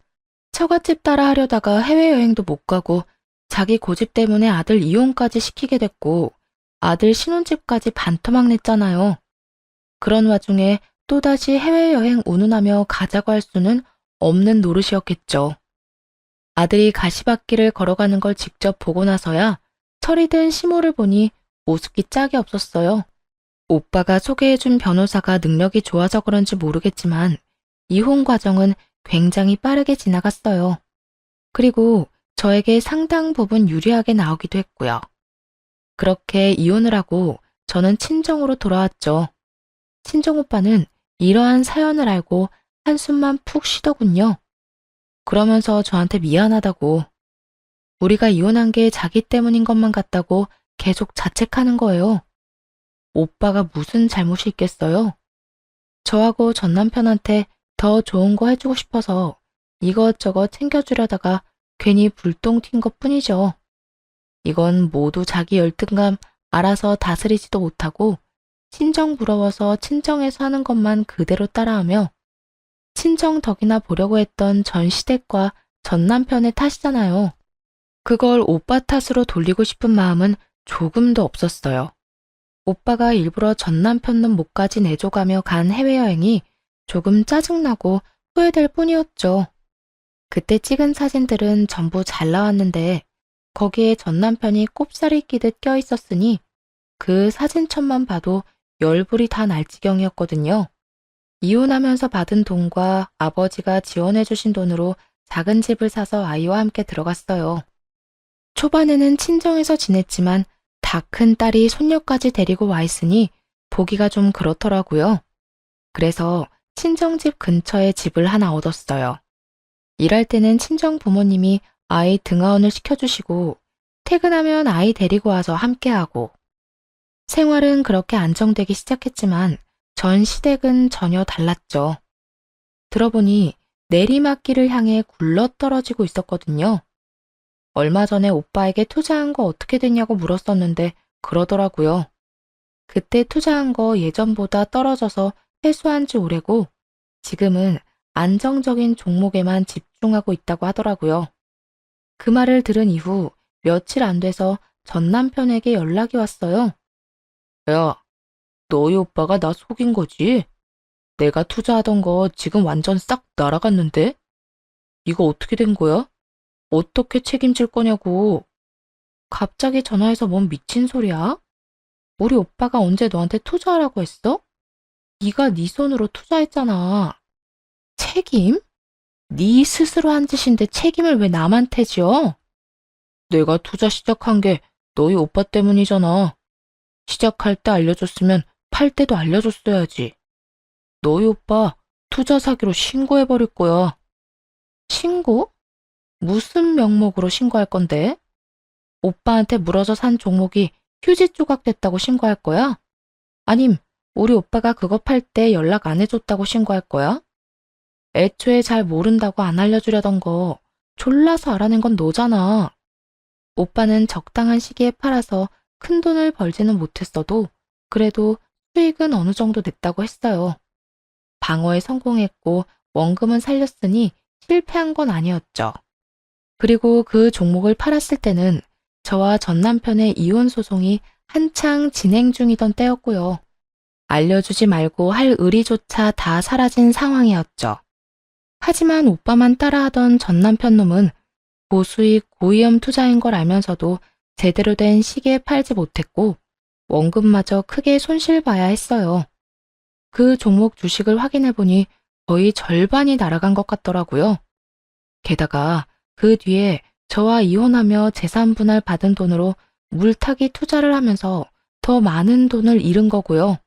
처갓집 따라 하려다가 해외여행도 못 가고 자기 고집 때문에 아들 이혼까지 시키게 됐고 아들 신혼집까지 반토막 냈잖아요. 그런 와중에 또다시 해외여행 운운하며 가자고 할 수는 없는 노릇이었겠죠. 아들이 가시밭길을 걸어가는 걸 직접 보고 나서야 철이 든 시모를 보니 우습기 짝이 없었어요. 오빠가 소개해준 변호사가 능력이 좋아서 그런지 모르겠지만 이혼 과정은 굉장히 빠르게 지나갔어요. 그리고 저에게 상당 부분 유리하게 나오기도 했고요. 그렇게 이혼을 하고 저는 친정으로 돌아왔죠. 친정오빠는 이러한 사연을 알고 한숨만 푹 쉬더군요. 그러면서 저한테 미안하다고, 우리가 이혼한 게 자기 때문인 것만 같다고 계속 자책하는 거예요. 오빠가 무슨 잘못이 있겠어요? 저하고 전 남편한테 더 좋은 거 해주고 싶어서 이것저것 챙겨주려다가 괜히 불똥 튄 것 뿐이죠. 이건 모두 자기 열등감 알아서 다스리지도 못하고 친정 부러워서 친정에서 하는 것만 그대로 따라하며 친정 덕이나 보려고 했던 전 시댁과 전 남편의 탓이잖아요. 그걸 오빠 탓으로 돌리고 싶은 마음은 조금도 없었어요. 오빠가 일부러 전 남편놈 목까지 내줘가며 간 해외여행이 조금 짜증나고 후회될 뿐이었죠. 그때 찍은 사진들은 전부 잘 나왔는데 거기에 전 남편이 꼽살이 끼듯 껴있었으니 그 사진첩만 봐도 열불이 다 날 지경이었거든요. 이혼하면서 받은 돈과 아버지가 지원해주신 돈으로 작은 집을 사서 아이와 함께 들어갔어요. 초반에는 친정에서 지냈지만 다 큰 딸이 손녀까지 데리고 와 있으니 보기가 좀 그렇더라고요. 그래서 친정집 근처에 집을 하나 얻었어요. 일할 때는 친정 부모님이 아이 등하원을 시켜주시고 퇴근하면 아이 데리고 와서 함께하고 생활은 그렇게 안정되기 시작했지만 전 시댁은 전혀 달랐죠. 들어보니 내리막길을 향해 굴러떨어지고 있었거든요. 얼마 전에 오빠에게 투자한 거 어떻게 됐냐고 물었었는데 그러더라고요. 그때 투자한 거 예전보다 떨어져서 회수한 지 오래고 지금은 안정적인 종목에만 집중하고 있다고 하더라고요. 그 말을 들은 이후 며칠 안 돼서 전 남편에게 연락이 왔어요. 야, 너희 오빠가 나 속인 거지? 내가 투자하던 거 지금 완전 싹 날아갔는데? 이거 어떻게 된 거야? 어떻게 책임질 거냐고. 갑자기 전화해서 뭔 미친 소리야? 우리 오빠가 언제 너한테 투자하라고 했어? 네가 네 손으로 투자했잖아. 책임? 네 스스로 한 짓인데 책임을 왜 남한테 지어? 내가 투자 시작한 게 너희 오빠 때문이잖아. 시작할 때 알려줬으면 팔 때도 알려줬어야지. 너희 오빠 투자 사기로 신고해버릴 거야. 신고? 무슨 명목으로 신고할 건데? 오빠한테 물어서 산 종목이 휴지 조각 됐다고 신고할 거야? 아님 우리 오빠가 그거 팔 때 연락 안 해줬다고 신고할 거야? 애초에 잘 모른다고 안 알려주려던 거 졸라서 알아낸 건 너잖아. 오빠는 적당한 시기에 팔아서 큰 돈을 벌지는 못했어도 그래도 수익은 어느 정도 냈다고 했어요. 방어에 성공했고 원금은 살렸으니 실패한 건 아니었죠. 그리고 그 종목을 팔았을 때는 저와 전 남편의 이혼 소송이 한창 진행 중이던 때였고요. 알려주지 말고 할 의리조차 다 사라진 상황이었죠. 하지만 오빠만 따라하던 전 남편 놈은 고수익 고위험 투자인 걸 알면서도 제대로 된 시기에 팔지 못했고 원금마저 크게 손실봐야 했어요. 그 종목 주식을 확인해보니 거의 절반이 날아간 것 같더라고요. 게다가 그 뒤에 저와 이혼하며 재산 분할 받은 돈으로 물타기 투자를 하면서 더 많은 돈을 잃은 거고요.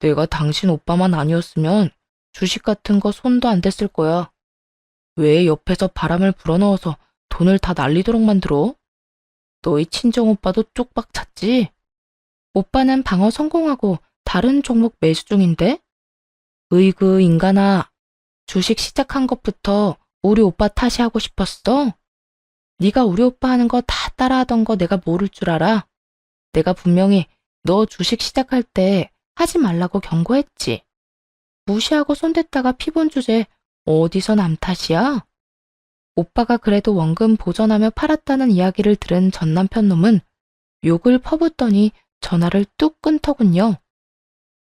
내가 당신 오빠만 아니었으면 주식 같은 거 손도 안 댔을 거야. 왜 옆에서 바람을 불어넣어서 돈을 다 날리도록 만들어? 너희 친정 오빠도 쪽박 찼지? 오빠는 방어 성공하고 다른 종목 매수 중인데? 으이그 인간아, 주식 시작한 것부터 우리 오빠 탓이 하고 싶었어? 네가 우리 오빠 하는 거 다 따라하던 거 내가 모를 줄 알아? 내가 분명히 너 주식 시작할 때 하지 말라고 경고했지. 무시하고 손댔다가 피본 주제 어디서 남 탓이야? 오빠가 그래도 원금 보전하며 팔았다는 이야기를 들은 전 남편 놈은 욕을 퍼붓더니 전화를 뚝 끊더군요.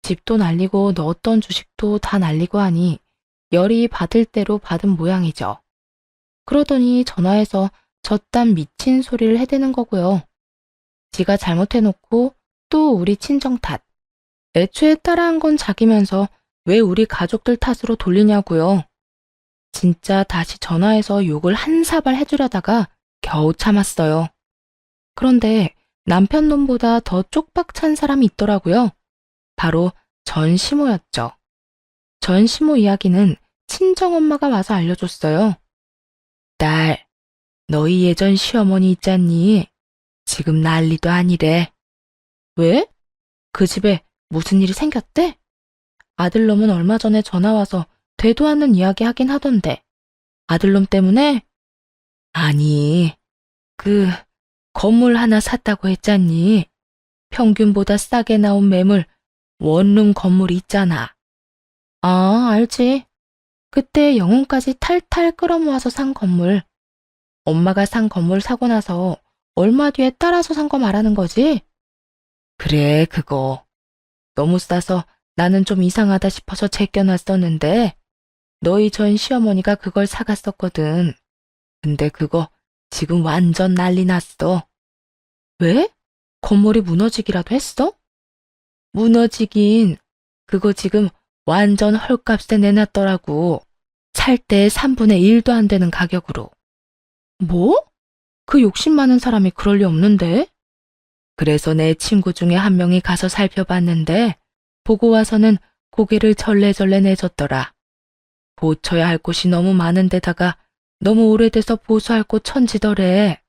집도 날리고 넣었던 주식도 다 날리고 하니 열이 받을 대로 받은 모양이죠. 그러더니 전화해서 저딴 미친 소리를 해대는 거고요. 지가 잘못해놓고 또 우리 친정 탓. 애초에 따라한 건 자기면서 왜 우리 가족들 탓으로 돌리냐고요. 진짜 다시 전화해서 욕을 한 사발 해주려다가 겨우 참았어요. 그런데 남편 놈보다 더 쪽박찬 사람이 있더라고요. 바로 전시모였죠. 전시모 이야기는 친정엄마가 와서 알려줬어요. 딸, 너희 예전 시어머니 있잖니? 지금 난리도 아니래. 왜? 그 집에 무슨 일이 생겼대? 아들놈은 얼마 전에 전화와서 되도 않는 이야기 하긴 하던데. 아들놈 때문에? 아니, 그 건물 하나 샀다고 했잖니. 평균보다 싸게 나온 매물 원룸 건물이 있잖아. 아, 알지. 그때 영혼까지 탈탈 끌어모아서 산 건물. 엄마가 산 건물 사고 나서 얼마 뒤에 따라서 산 거 말하는 거지? 그래, 그거. 너무 싸서 나는 좀 이상하다 싶어서 제껴놨었는데 너희 전 시어머니가 그걸 사갔었거든. 근데 그거 지금 완전 난리 났어. 왜? 건물이 무너지기라도 했어? 무너지긴. 그거 지금 완전 헐값에 내놨더라고. 살 때 3분의 1도 안 되는 가격으로. 뭐? 그 욕심 많은 사람이 그럴 리 없는데? 그래서 내 친구 중에 한 명이 가서 살펴봤는데 보고 와서는 고개를 절레절레 내줬더라. 고쳐야 할 곳이 너무 많은데다가 너무 오래돼서 보수할 곳 천지더래.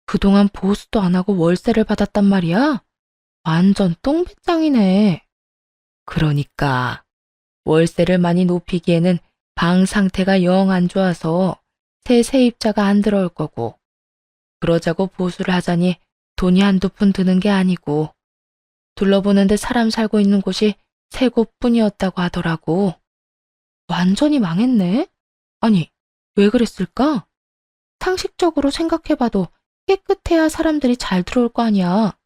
그동안 보수도 안 하고 월세를 받았단 말이야? 완전 똥배짱이네. 그러니까 월세를 많이 높이기에는 방 상태가 영 안 좋아서 새 세입자가 안 들어올 거고, 그러자고 보수를 하자니 돈이 한두 푼 드는 게 아니고, 둘러보는데 사람 살고 있는 곳이 세 곳뿐이었다고 하더라고. 완전히 망했네? 아니, 왜 그랬을까? 상식적으로 생각해봐도 깨끗해야 사람들이 잘 들어올 거 아니야.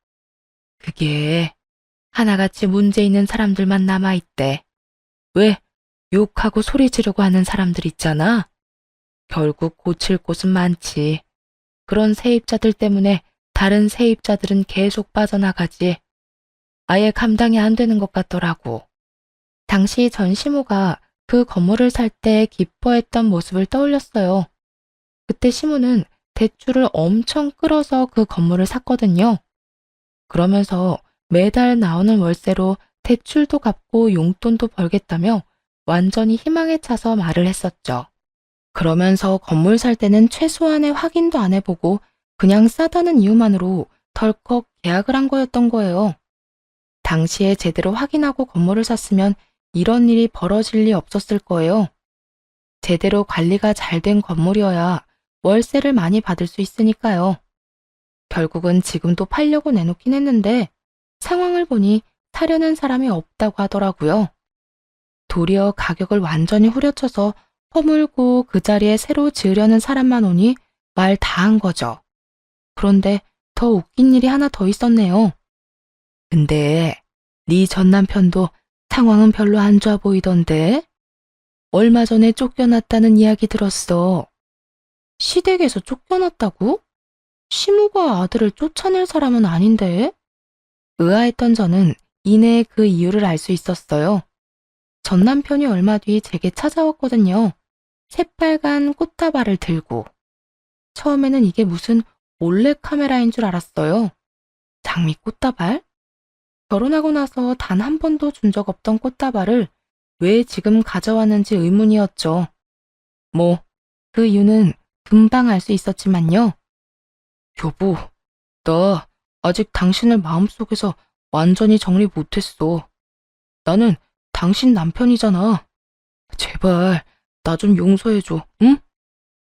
그게 하나같이 문제 있는 사람들만 남아있대. 왜 욕하고 소리 지르고 하는 사람들 있잖아. 결국 고칠 곳은 많지. 그런 세입자들 때문에 다른 세입자들은 계속 빠져나가지. 아예 감당이 안 되는 것 같더라고. 당시 전시모가 그 건물을 살 때 기뻐했던 모습을 떠올렸어요. 그때 시모는 대출을 엄청 끌어서 그 건물을 샀거든요. 그러면서 매달 나오는 월세로 대출도 갚고 용돈도 벌겠다며 완전히 희망에 차서 말을 했었죠. 그러면서 건물 살 때는 최소한의 확인도 안 해보고 그냥 싸다는 이유만으로 덜컥 계약을 한 거였던 거예요. 당시에 제대로 확인하고 건물을 샀으면 이런 일이 벌어질 리 없었을 거예요. 제대로 관리가 잘 된 건물이어야 월세를 많이 받을 수 있으니까요. 결국은 지금도 팔려고 내놓긴 했는데 상황을 보니 사려는 사람이 없다고 하더라고요. 도리어 가격을 완전히 후려쳐서 허물고 그 자리에 새로 지으려는 사람만 오니 말 다 한 거죠. 그런데 더 웃긴 일이 하나 더 있었네요. 근데 네 전 남편도 상황은 별로 안 좋아 보이던데? 얼마 전에 쫓겨났다는 이야기 들었어. 시댁에서 쫓겨났다고? 시무가 아들을 쫓아낼 사람은 아닌데? 의아했던 저는 이내 그 이유를 알 수 있었어요. 전 남편이 얼마 뒤 제게 찾아왔거든요. 새빨간 꽃다발을 들고. 처음에는 이게 무슨 몰래카메라인 줄 알았어요. 장미 꽃다발? 결혼하고 나서 단 한 번도 준 적 없던 꽃다발을 왜 지금 가져왔는지 의문이었죠. 뭐, 그 이유는 금방 알 수 있었지만요. 여보, 나 아직 당신을 마음속에서 완전히 정리 못했어. 나는 당신 남편이잖아. 제발, 나 좀 용서해줘, 응?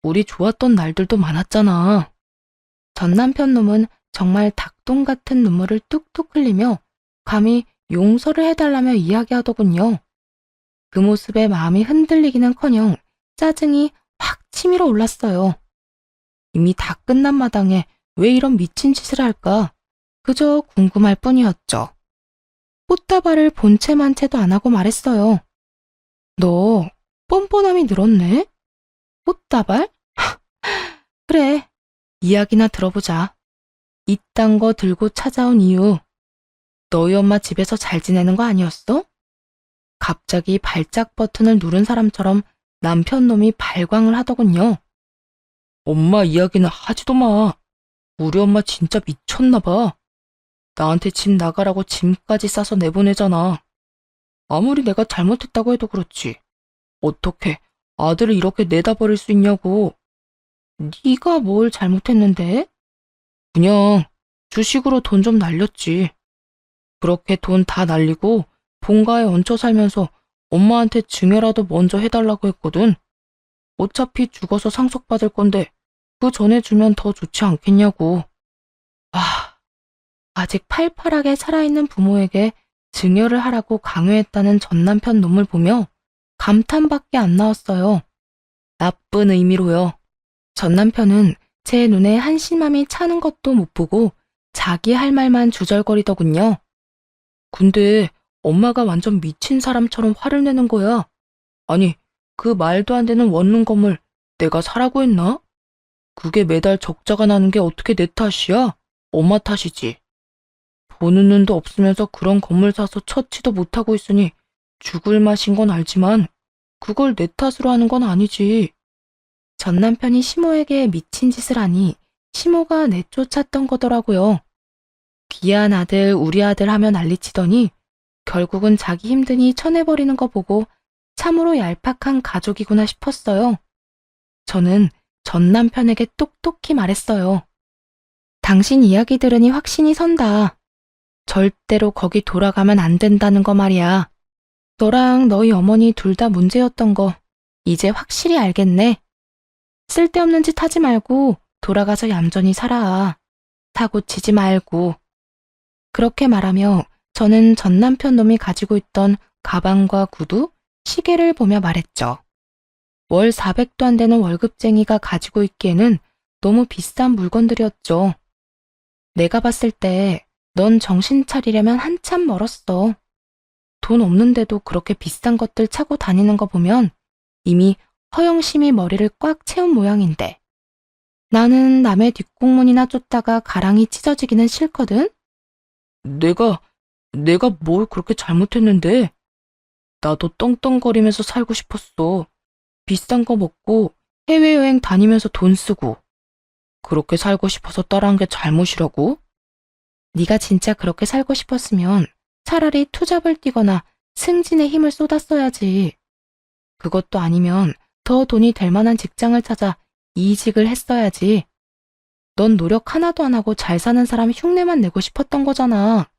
우리 좋았던 날들도 많았잖아. 전 남편 놈은 정말 닭똥 같은 눈물을 뚝뚝 흘리며 감히 용서를 해달라며 이야기하더군요. 그 모습에 마음이 흔들리기는커녕 짜증이 확 치밀어 올랐어요. 이미 다 끝난 마당에 왜 이런 미친 짓을 할까? 그저 궁금할 뿐이었죠. 꽃다발을 본체만 채도 안 하고 말했어요. 너 뻔뻔함이 늘었네? 꽃다발? 그래, 이야기나 들어보자. 이딴 거 들고 찾아온 이유. 너희 엄마 집에서 잘 지내는 거 아니었어? 갑자기 발작 버튼을 누른 사람처럼 남편 놈이 발광을 하더군요. 엄마 이야기는 하지도 마. 우리 엄마 진짜 미쳤나 봐. 나한테 집 나가라고 짐까지 싸서 내보내잖아. 아무리 내가 잘못했다고 해도 그렇지. 어떻게 아들을 이렇게 내다 버릴 수 있냐고. 네가 뭘 잘못했는데? 그냥 주식으로 돈 좀 날렸지. 그렇게 돈 다 날리고 본가에 얹혀 살면서 엄마한테 증여라도 먼저 해달라고 했거든. 어차피 죽어서 상속받을 건데 그 전에 주면 더 좋지 않겠냐고. 아, 아직 팔팔하게 살아있는 부모에게 증여를 하라고 강요했다는 전 남편 놈을 보며 감탄밖에 안 나왔어요. 나쁜 의미로요. 전 남편은 제 눈에 한심함이 차는 것도 못 보고 자기 할 말만 주절거리더군요. 근데 엄마가 완전 미친 사람처럼 화를 내는 거야. 아니, 그 말도 안 되는 원룸 건물 내가 사라고 했나? 그게 매달 적자가 나는 게 어떻게 내 탓이야? 엄마 탓이지. 보는 눈도 없으면서 그런 건물 사서 처치도 못하고 있으니 죽을 맛인 건 알지만 그걸 내 탓으로 하는 건 아니지. 전 남편이 시모에게 미친 짓을 하니 시모가 내쫓았던 거더라고요. 귀한 아들, 우리 아들 하며 난리치더니 결국은 자기 힘드니 쳐내버리는 거 보고 참으로 얄팍한 가족이구나 싶었어요. 저는 전 남편에게 똑똑히 말했어요. 당신 이야기 들으니 확신이 선다. 절대로 거기 돌아가면 안 된다는 거 말이야. 너랑 너희 어머니 둘 다 문제였던 거 이제 확실히 알겠네. 쓸데없는 짓 하지 말고 돌아가서 얌전히 살아. 사고 치지 말고. 그렇게 말하며 저는 전 남편 놈이 가지고 있던 가방과 구두, 시계를 보며 말했죠. 월 400도 안 되는 월급쟁이가 가지고 있기에는 너무 비싼 물건들이었죠. 내가 봤을 때 넌 정신 차리려면 한참 멀었어. 돈 없는데도 그렇게 비싼 것들 차고 다니는 거 보면 이미 허영심이 머리를 꽉 채운 모양인데. 나는 남의 뒷공문이나 쫓다가 가랑이 찢어지기는 싫거든? 내가 뭘 그렇게 잘못했는데? 나도 떵떵거리면서 살고 싶었어. 비싼 거 먹고 해외여행 다니면서 돈 쓰고. 그렇게 살고 싶어서 따라한 게 잘못이라고? 네가 진짜 그렇게 살고 싶었으면 차라리 투잡을 뛰거나 승진의 힘을 쏟았어야지. 그것도 아니면 더 돈이 될 만한 직장을 찾아 이직을 했어야지. 넌 노력 하나도 안 하고 잘 사는 사람 흉내만 내고 싶었던 거잖아.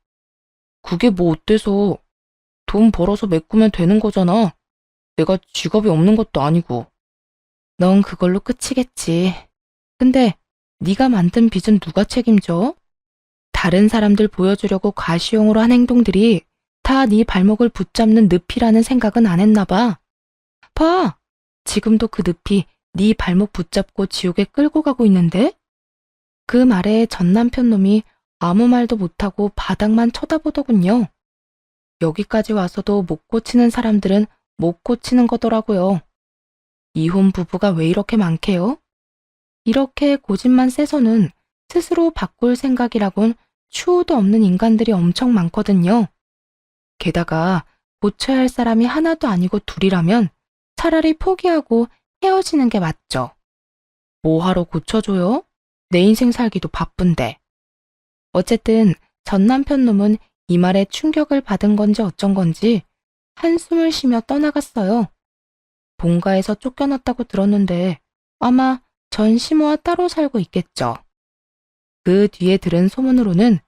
그게 뭐 어때서? 돈 벌어서 메꾸면 되는 거잖아. 내가 직업이 없는 것도 아니고. 넌 그걸로 끝이겠지. 근데 네가 만든 빚은 누가 책임져? 다른 사람들 보여주려고 과시용으로 한 행동들이 다 네 발목을 붙잡는 늪이라는 생각은 안 했나 봐. 봐! 지금도 그 늪이 네 발목 붙잡고 지옥에 끌고 가고 있는데? 그 말에 전 남편 놈이 아무 말도 못하고 바닥만 쳐다보더군요. 여기까지 와서도 못 고치는 사람들은 못 고치는 거더라고요. 이혼 부부가 왜 이렇게 많게요? 이렇게 고집만 세서는 스스로 바꿀 생각이라곤 추호도 없는 인간들이 엄청 많거든요. 게다가 고쳐야 할 사람이 하나도 아니고 둘이라면 차라리 포기하고 헤어지는 게 맞죠. 뭐하러 고쳐줘요? 내 인생 살기도 바쁜데. 어쨌든 전 남편 놈은 이 말에 충격을 받은 건지 어쩐 건지 한숨을 쉬며 떠나갔어요. 본가에서 쫓겨났다고 들었는데 아마 전 시모와 따로 살고 있겠죠. 그 뒤에 들은 소문으로는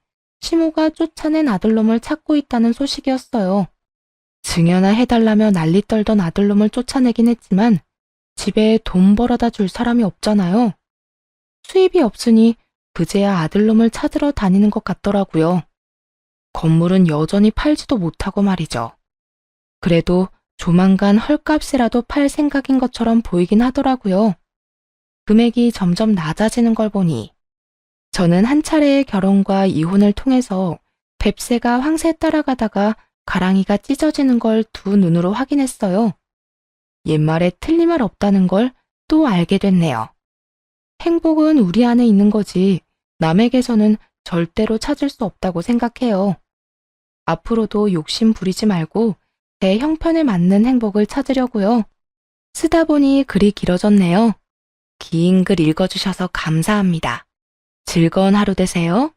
시모가 쫓아낸 아들놈을 찾고 있다는 소식이었어요. 증여나 해달라며 난리 떨던 아들놈을 쫓아내긴 했지만 집에 돈 벌어다 줄 사람이 없잖아요. 수입이 없으니 그제야 아들놈을 찾으러 다니는 것 같더라고요. 건물은 여전히 팔지도 못하고 말이죠. 그래도 조만간 헐값이라도 팔 생각인 것처럼 보이긴 하더라고요. 금액이 점점 낮아지는 걸 보니 저는 한 차례의 결혼과 이혼을 통해서 뱁새가 황새 따라가다가 가랑이가 찢어지는 걸 두 눈으로 확인했어요. 옛말에 틀린 말 없다는 걸 또 알게 됐네요. 행복은 우리 안에 있는 거지 남에게서는 절대로 찾을 수 없다고 생각해요. 앞으로도 욕심 부리지 말고 제 형편에 맞는 행복을 찾으려고요. 쓰다 보니 글이 길어졌네요. 긴 글 읽어주셔서 감사합니다. 즐거운 하루 되세요.